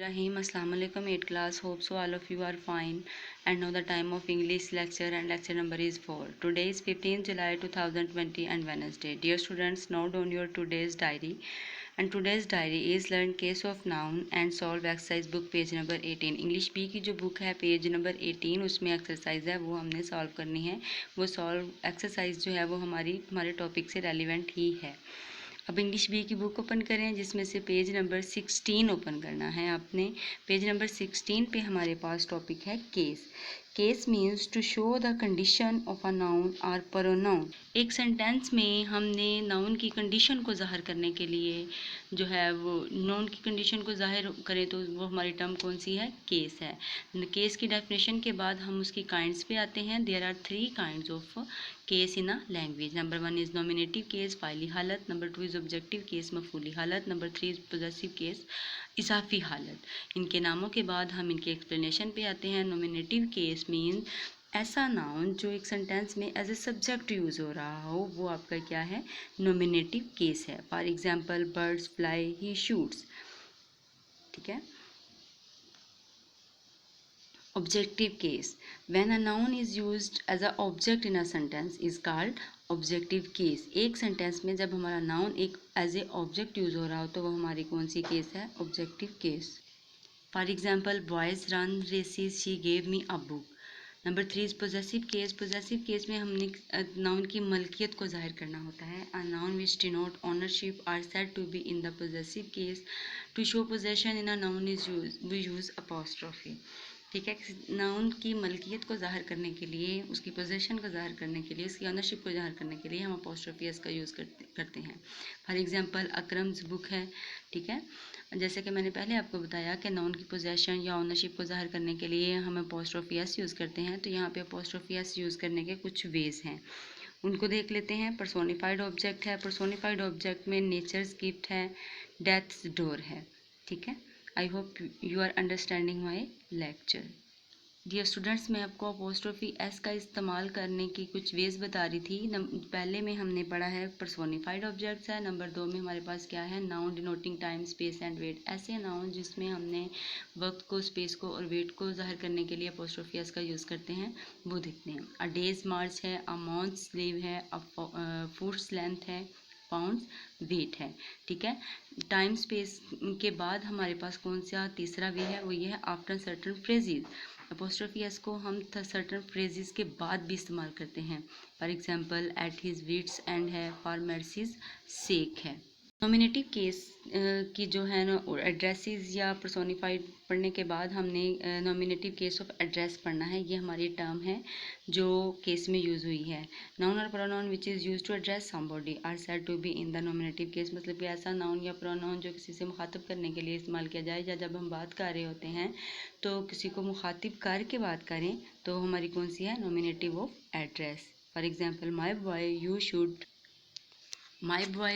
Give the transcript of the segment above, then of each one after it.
Rahim, Assalamu alaikum, 8th class. Hope so all of you are fine. And now the time of English lecture and lecture number is 4. Today is 15th July 2020 and Wednesday. Dear students, note down your today's diary. And today's diary is learn case of noun and solve exercise book page number 18. English B की जो book है page number 18 उसमें exercise है वो हमने solve करनी है. वो सॉल्व एक्सरसाइज जो है वो हमारे टॉपिक से रेलिवेंट ही है. अब इंग्लिश बी की बुक ओपन करें जिसमें से पेज नंबर 16 ओपन करना है आपने. पेज नंबर 16 पे हमारे पास टॉपिक है case. Case means to show the condition of a noun और प्रोनाउन. एक सेंटेंस में हमने नाउन की कंडीशन को ज़ाहिर करने के लिए जो है वो नाउन की कंडीशन को ज़ाहिर करें तो वो हमारी टर्म कौन सी है, केस है. केस की डेफिनेशन के बाद हम उसकी काइंड्स पे आते हैं. There are 3 kinds of case in a language. Number 1 is nominative case, फ़ाइली हालत. नंबर 2 इज़ ऑब्जेक्टिव केस, मफूली हालत. नंबर 3 इज़ पॉजेसिव केस, इजाफी हालत. इनके नामों के बाद हम इनके एक्सप्लेनेशन पे आते हैं. नॉमिनेटिव केस मीन ऐसा नाउन जो एक सेंटेंस में एज ए सब्जेक्ट यूज़ हो रहा हो वो आपका क्या है, नॉमिनेटिव केस है. For example birds fly, he shoots. ठीक है. Objective case. When a noun is used as a object in a sentence is called objective case. एक सेंटेंस में जब हमारा नाउन एक एज ए ऑब्जेक्ट यूज़ हो रहा हो तो वो हमारी कौन सी केस है, objective case. For example boys run races, she gave me a book. Number 3 is possessive case. Possessive case में हमने नाउन की मलकियत को जाहिर करना होता है. A noun which denote ownership are said to be in the possessive case. To show possession in a noun is we use apostrophe. ठीक है. नाउन की मलकियत को ज़ाहिर करने के लिए, उसकी पोजेशन को ज़ाहिर करने के लिए, उसकी ऑनरशिप को ज़ाहिर करने के लिए हम अपॉस्ट्रोफी एस का यूज़ करते हैं. फॉर एग्जांपल अकरम्स बुक है. ठीक है. जैसे कि मैंने पहले आपको बताया कि नाउन की पोजेशन या ऑनरशिप को ज़ाहिर करने के लिए हम अपॉस्ट्रोफी एस यूज़ करते हैं. तो यहाँ पे अपॉस्ट्रोफी एस यूज़ करने के कुछ वेज़ हैं, उनको देख लेते हैं. पर्सोनिफाइड ऑब्जेक्ट है. पर्सोनिफाइड ऑब्जेक्ट में नेचर्स गिफ्ट है, डेथ्स डोर है. ठीक है. I hope you are understanding my lecture. Dear students, मैं आपको अपॉस्ट्रोफी एस का इस्तेमाल करने की कुछ वेज बता रही थी. पहले में हमने पढ़ा है पर्सोनिफाइड ऑब्जेक्ट्स है. नंबर 2 में हमारे पास क्या है, noun denoting time, space and weight. ऐसे नाउन जिसमें हमने वक्त को, स्पेस को और वेट को जाहिर करने के लिए अपॉस्ट्रोफी एस का यूज़ करते हैं वो देखते हैं. अ डेज मार्च है, अ मंथ्स लीव है, अ फुट्स लेंथ है, पाउंड्स वेट है. ठीक है. टाइम स्पेस के बाद हमारे पास कौन सा तीसरा वे है, वो ये है after certain phrases. Apostrophe S को हम सर्टन फ्रेजेस के बाद भी इस्तेमाल करते हैं. For example at his wits end है, फॉर मर्सीज सेक है. नॉमिनेटिव केस की जो है ना एड्रेसेस या पर्सोनिफाइड पढ़ने के बाद हमने नॉमिनेटिव केस ऑफ एड्रेस पढ़ना है. ये हमारी टर्म है जो केस में यूज़ हुई है. नाउन और pronoun which is use to address somebody are said to be in the nominative case. मतलब कि ऐसा नाउन या प्रोनाउन जो किसी से मुखातिब करने के लिए इस्तेमाल किया जाए, या जब हम बात कर रहे होते हैं तो किसी को मुखातिब करके बात करें तो हमारी कौन सी है, nominative of address. For example my boy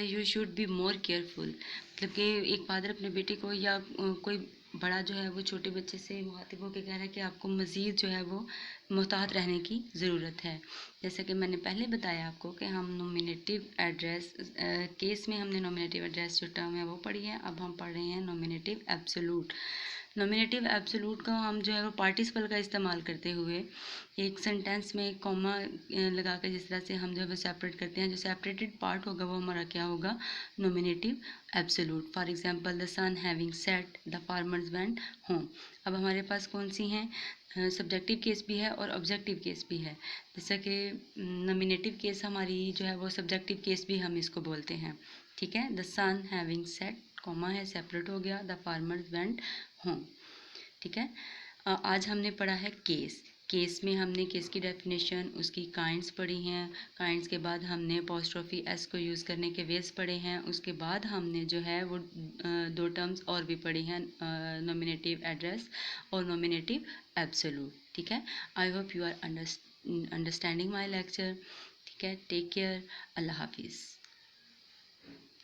you should be more careful. मतलब कि एक फादर अपने बेटे को या कोई बड़ा जो है वो छोटे बच्चे से मुखातिब होकर कह रहा है कि आपको मज़ीद जो है वो मुहतात रहने की ज़रूरत है. जैसे कि मैंने पहले बताया आपको कि हम नॉमिनेटिव एड्रेस केस में हमने नॉमिनेटिव एड्रेस जो टर्म है वो पढ़ी है. अब हम पढ़ रहे हैं नॉमिनेटिव एब्सोलूट. नॉमिनेटिव एब्सोलूट का हम जो है वो पार्टिसिपल का इस्तेमाल करते हुए एक सेंटेंस में कॉमा लगा कर जिस तरह से हम जो है वो सेपरेट करते हैं, जो सेपरेटेड पार्ट होगा वो हमारा क्या होगा, nominative absolute. For example the sun having set, the farmers went home. अब हमारे पास कौन सी हैं, सब्जेक्टिव केस भी है और ऑब्जेक्टिव केस भी है. जैसा कि नॉमिनेटिव केस हमारी जो है वो सब्जेक्टिव केस भी हम इसको बोलते हैं. ठीक है. The sun having set, comma है, सेपरेट हो गया, द फार्मर्स वेंट होम. ठीक है. आज हमने पढ़ा है केस. केस में हमने केस की डेफिनेशन, उसकी काइंड्स पढ़ी हैं. काइंड्स के बाद हमने अपॉस्ट्रोफी एस को यूज़ करने के वेज पढ़े हैं. उसके बाद हमने जो है वो 2 टर्म्स और भी पढ़ी हैं, नॉमिनेटिव एड्रेस और नॉमिनेटिव एब्सोलूट. ठीक है. I hope you are understanding my lecture. ठीक है. Take care. अल्लाह हाफिज़.